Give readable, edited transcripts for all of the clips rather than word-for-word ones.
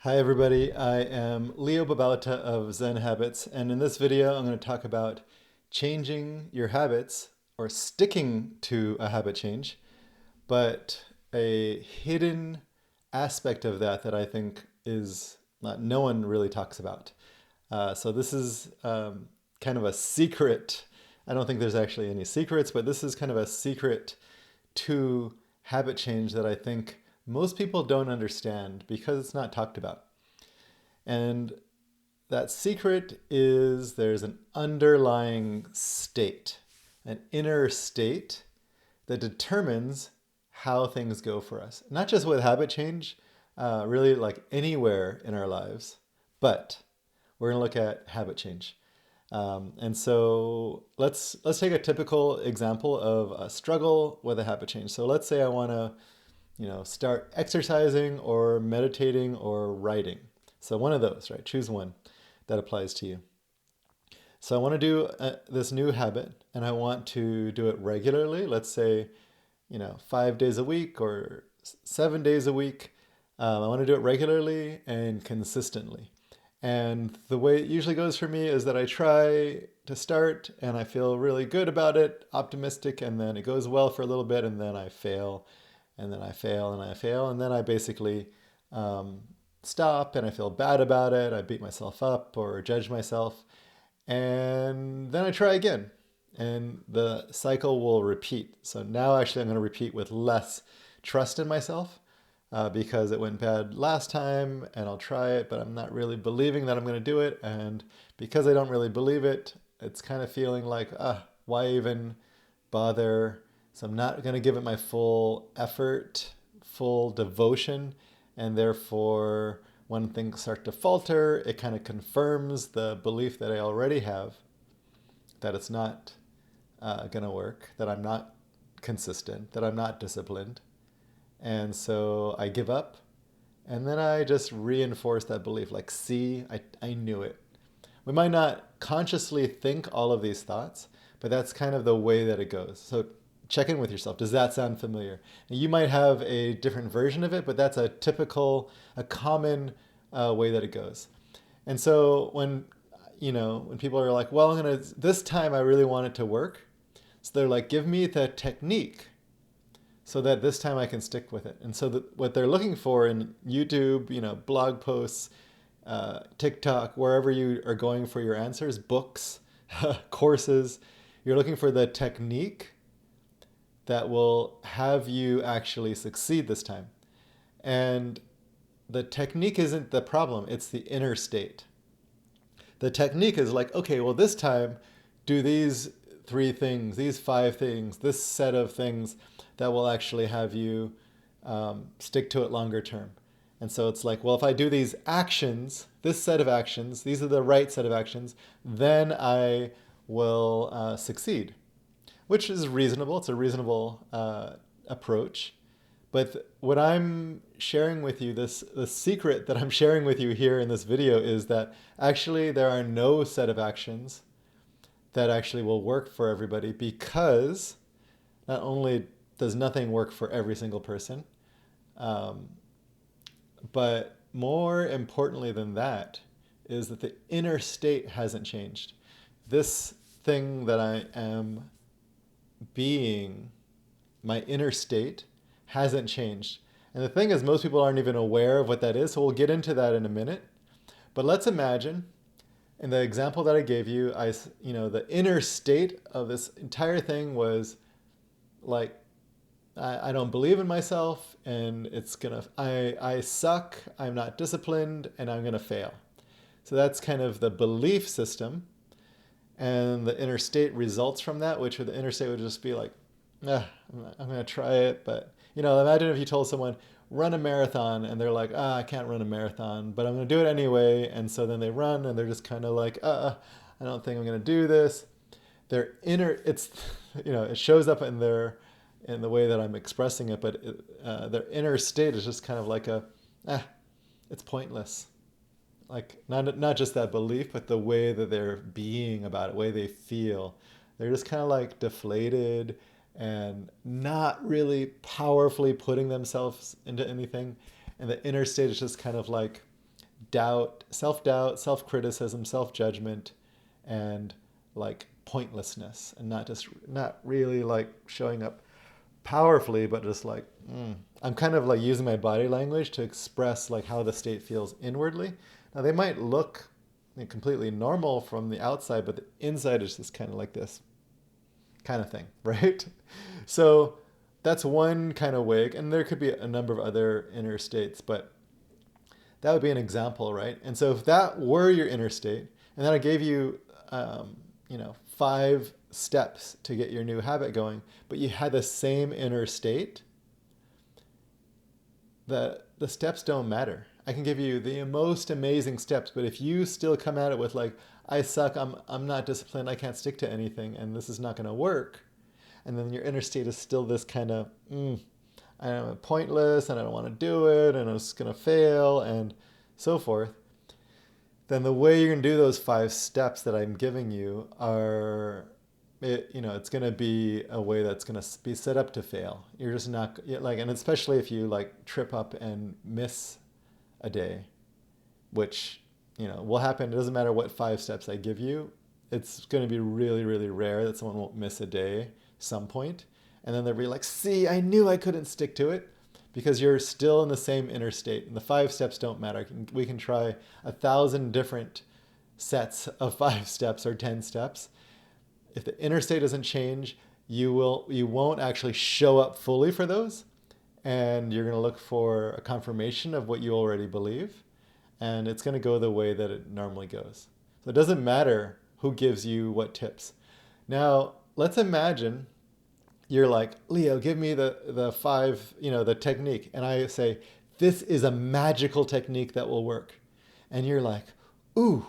Hi everybody, I am Leo Babalata of Zen Habits, and in this video I'm going to talk about changing your habits or sticking to a habit change, but a hidden aspect of that I think is not, no one really talks about. So this is kind of a secret. I don't think there's actually any secrets, but this is kind of a secret to habit change that I think most people don't understand because it's not talked about. And that secret is there's an underlying state, an inner state that determines how things go for us. Not just with habit change, really like anywhere in our lives, but we're going to look at habit change. And so let's take a typical example of a struggle with a habit change. So let's say I want to, start exercising or meditating or writing. So one of those, right? Choose one that applies to you. So I want to do this new habit, and I want to do it regularly. Let's say, 5 days a week or 7 days a week. I want to do it regularly and consistently. And the way it usually goes for me is that I try to start and I feel really good about it, optimistic, and then it goes well for a little bit, and then I fail, and then I fail, and I fail, and then I basically um, stop and I feel bad about it. I beat myself up or judge myself, and then I try again, and the cycle will repeat. So now actually I'm going to repeat with less trust in myself because it went bad last time and I'll try it, but I'm not really believing that I'm going to do it. And because I don't really believe it, it's kind of feeling like, why even bother? So I'm not going to give it my full effort, full devotion. And therefore, when things start to falter, it kind of confirms the belief that I already have that it's not going to work, that I'm not consistent, that I'm not disciplined. And so I give up. And then I just reinforce that belief like, see, I knew it. We might not consciously think all of these thoughts, but that's kind of the way that it goes. So check in with yourself. Does that sound familiar? And you might have a different version of it, but that's a typical, a common way that it goes. And so when people are like, well, this time I really want it to work. So they're like, give me the technique so that this time I can stick with it. And so what they're looking for in YouTube, blog posts, TikTok, wherever you are going for your answers, books, courses, you're looking for the technique that will have you actually succeed this time. And the technique isn't the problem, it's the inner state. The technique is like, okay, well, this time do these three things, these five things, this set of things that will actually have you stick to it longer term. And so it's like, well, if I do these actions, this set of actions, these are the right set of actions, then I will succeed, which is reasonable. It's a reasonable approach. But what I'm sharing with you, the secret that I'm sharing with you here in this video is that actually there are no set of actions that actually will work for everybody because not only does nothing work for every single person, um, but more importantly than that is that the inner state hasn't changed. This thing that I am being, my inner state, hasn't changed. And the thing is, most people aren't even aware of what that is, so we'll get into that in a minute. But let's imagine, in the example that I gave you, the inner state of this entire thing was like, I don't believe in myself, and I suck, I'm not disciplined, and I'm gonna fail. So that's kind of the belief system, and the inner state results from that, which the inner state would just be like, I'm gonna try it, but imagine if you told someone run a marathon, and they're like, I can't run a marathon, but I'm gonna do it anyway, and so then they run, and they're just kind of like, I don't think I'm gonna do this. Their inner, it shows up in the way that I'm expressing it, but their inner state is just kind of like it's pointless. Like not just that belief, but the way that they're being about it, the way they feel. They're just kind of like deflated and not really powerfully putting themselves into anything. And the inner state is just kind of like doubt, self-doubt, self-criticism, self-judgment, and like pointlessness, and not really like showing up powerfully, but just like I'm kind of like using my body language to express like how the state feels inwardly. Now they might look completely normal from the outside, but the inside is just kind of like this kind of thing, right? So that's one kind of way, and there could be a number of other inner states, but that would be an example, right? And so if that were your inner state, and then I gave you, 5 steps to get your new habit going, but you had the same inner state, the steps don't matter. I can give you the most amazing steps, but if you still come at it with like, I suck, I'm not disciplined, I can't stick to anything, and this is not going to work, and then your inner state is still this kind of, I'm pointless, and I don't want to do it, and it's going to fail, and so forth, then the way you're going to do those 5 steps that I'm giving you it's going to be a way that's going to be set up to fail. You're just not like, and especially if you like trip up and miss a day, which, will happen. It doesn't matter what 5 steps I give you. It's going to be really, really rare that someone won't miss a day some point. And then they'll be like, see, I knew I couldn't stick to it, because you're still in the same inner state. And the 5 steps don't matter. We can try 1,000 different sets of 5 steps or 10 steps. If the inner state doesn't change, you won't actually show up fully for those. And you're going to look for a confirmation of what you already believe. And it's going to go the way that it normally goes. So it doesn't matter who gives you what tips. Now, let's imagine you're like, Leo, give me the 5, the technique. And I say, this is a magical technique that will work. And you're like, ooh,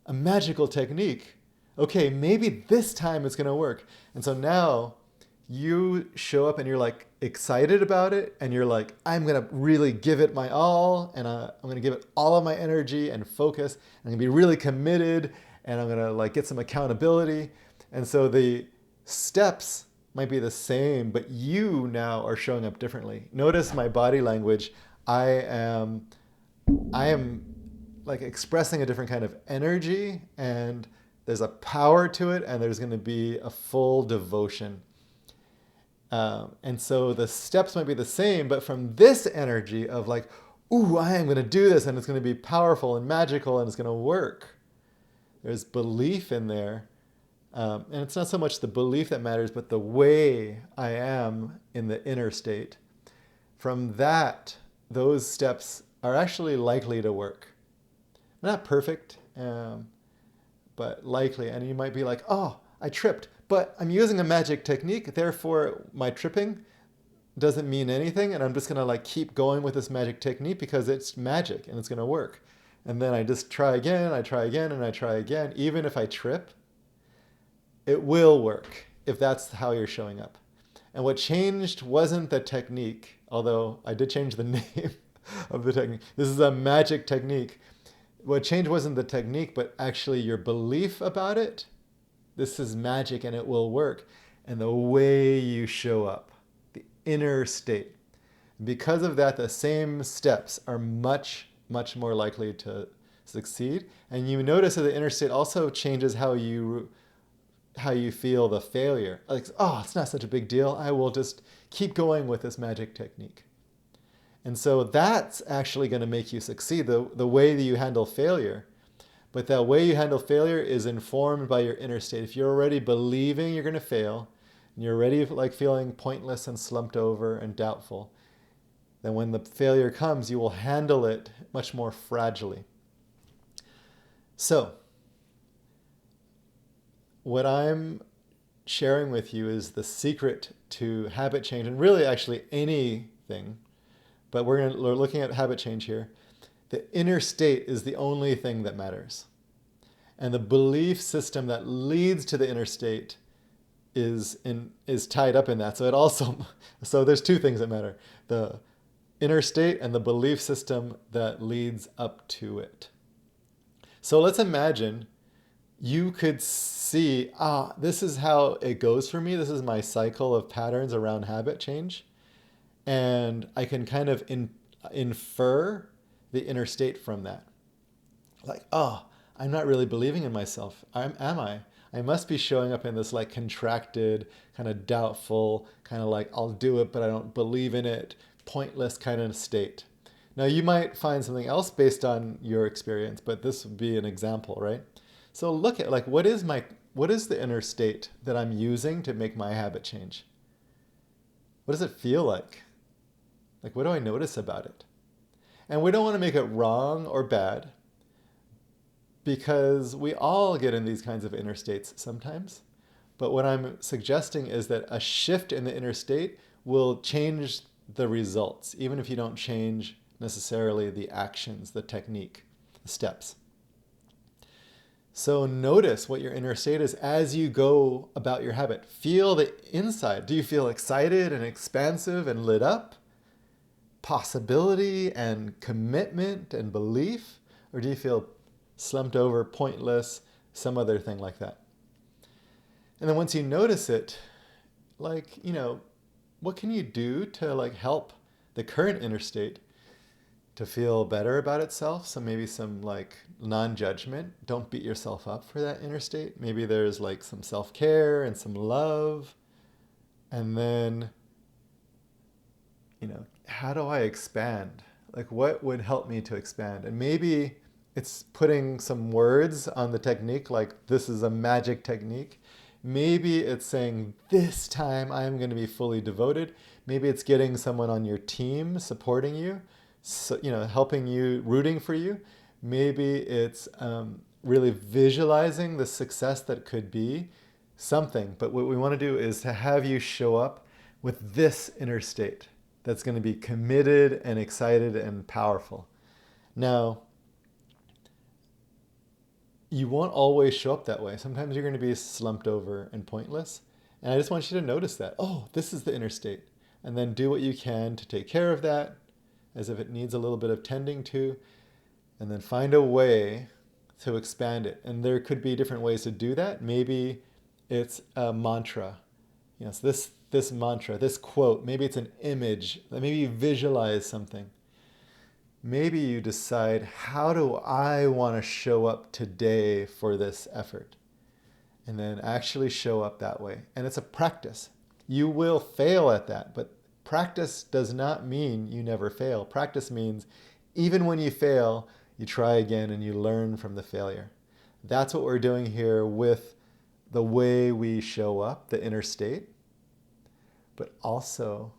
a magical technique. Okay, maybe this time it's going to work. And so now you show up and you're like excited about it. And you're like, I'm going to really give it my all. And I'm going to give it all of my energy and focus. I'm going to be really committed. And I'm going to like get some accountability. And so the steps might be the same, but you now are showing up differently. Notice my body language. I am like expressing a different kind of energy, and there's a power to it, and there's going to be a full devotion. And so the steps might be the same, but from this energy of like, ooh, I am going to do this, and it's going to be powerful and magical, and it's going to work. There's belief in there. And it's not so much the belief that matters, but the way I am in the inner state. From that, those steps are actually likely to work. Not perfect, but likely. And you might be like, oh, I tripped, but I'm using a magic technique. Therefore, my tripping doesn't mean anything. And I'm just going to like keep going with this magic technique because it's magic and it's going to work. And then I just try again, I try again, and I try again. Even if I trip, it will work if that's how you're showing up. And what changed wasn't the technique, although I did change the name of the technique. This is a magic technique. What changed wasn't the technique, but actually your belief about it. This is magic and it will work. And the way you show up, the inner state. Because of that, the same steps are much, much more likely to succeed. And you notice that the inner state also changes how you feel the failure. Like, oh, it's not such a big deal. I will just keep going with this magic technique. And so that's actually going to make you succeed, the way that you handle failure. But that way you handle failure is informed by your inner state. If you're already believing you're going to fail, and you're already like feeling pointless and slumped over and doubtful, then when the failure comes, you will handle it much more fragilely. So, what I'm sharing with you is the secret to habit change, and really actually anything, but we're looking at habit change here. The inner state is the only thing that matters. And the belief system that leads to the inner state is tied up in that. So there's 2 things that matter. The inner state and the belief system that leads up to it. So let's imagine you could see, this is how it goes for me. This is my cycle of patterns around habit change. And I can kind of infer the inner state from that. Like, oh, I'm not really believing in myself. Am I? I must be showing up in this like contracted, kind of doubtful, kind of like I'll do it, but I don't believe in it, pointless kind of state. Now you might find something else based on your experience, but this would be an example, right? So look at like what is the inner state that I'm using to make my habit change? What does it feel like? Like what do I notice about it? And we don't want to make it wrong or bad, because we all get in these kinds of inner states sometimes. But what I'm suggesting is that a shift in the inner state will change the results, even if you don't change necessarily the actions, the technique, the steps. So notice what your inner state is as you go about your habit. Feel the inside. Do you feel excited and expansive and lit up? Possibility and commitment and belief? Or do you feel slumped over, pointless, some other thing like that? And then once you notice it, like, what can you do to like help the current inner state to feel better about itself? So maybe some like non-judgment. Don't beat yourself up for that inner state. Maybe there's like some self-care and some love. And then, how do I expand? Like what would help me to expand? And maybe it's putting some words on the technique, like this is a magic technique. Maybe it's saying, this time I'm going to be fully devoted. Maybe it's getting someone on your team supporting you, so, helping you, rooting for you. Maybe it's really visualizing the success that could be something. But what we want to do is to have you show up with this inner state that's going to be committed and excited and powerful. Now, you won't always show up that way. Sometimes you're going to be slumped over and pointless. And I just want you to notice that. Oh, this is the inner state. And then do what you can to take care of that, as if it needs a little bit of tending to. And then find a way to expand it. And there could be different ways to do that. Maybe it's a mantra. So this mantra, this quote, maybe it's an image. Maybe you visualize something. Maybe you decide, how do I want to show up today for this effort? And then actually show up that way. And it's a practice. You will fail at that, but practice does not mean you never fail. Practice means even when you fail, you try again and you learn from the failure. That's what we're doing here with the way we show up, the inner state, but also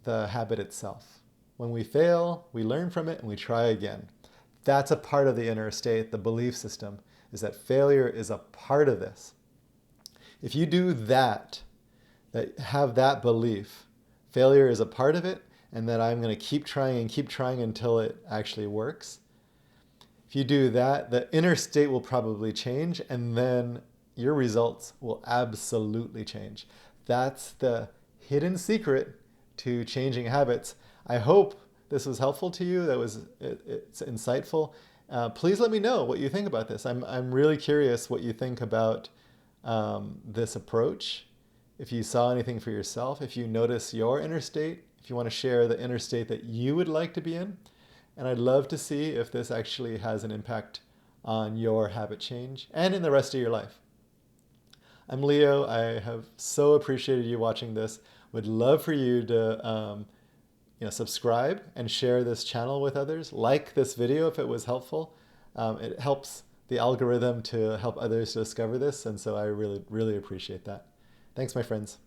the habit itself. When we fail, we learn from it and we try again. That's a part of the inner state, the belief system, is that failure is a part of this. If you do that have that belief, failure is a part of it, and that I'm going to keep trying until it actually works. If you do that, the inner state will probably change, and then your results will absolutely change. That's the hidden secret to changing habits. I hope this was helpful to you. It's insightful. Please let me know what you think about this. I'm really curious what you think about this approach. If you saw anything for yourself, if you notice your inner state, if you want to share the inner state that you would like to be in. And I'd love to see if this actually has an impact on your habit change and in the rest of your life. I'm Leo. I have so appreciated you watching this. Would love for you to subscribe and share this channel with others. Like this video if it was helpful. It helps the algorithm to help others to discover this, and so I really, really appreciate that. Thanks, my friends.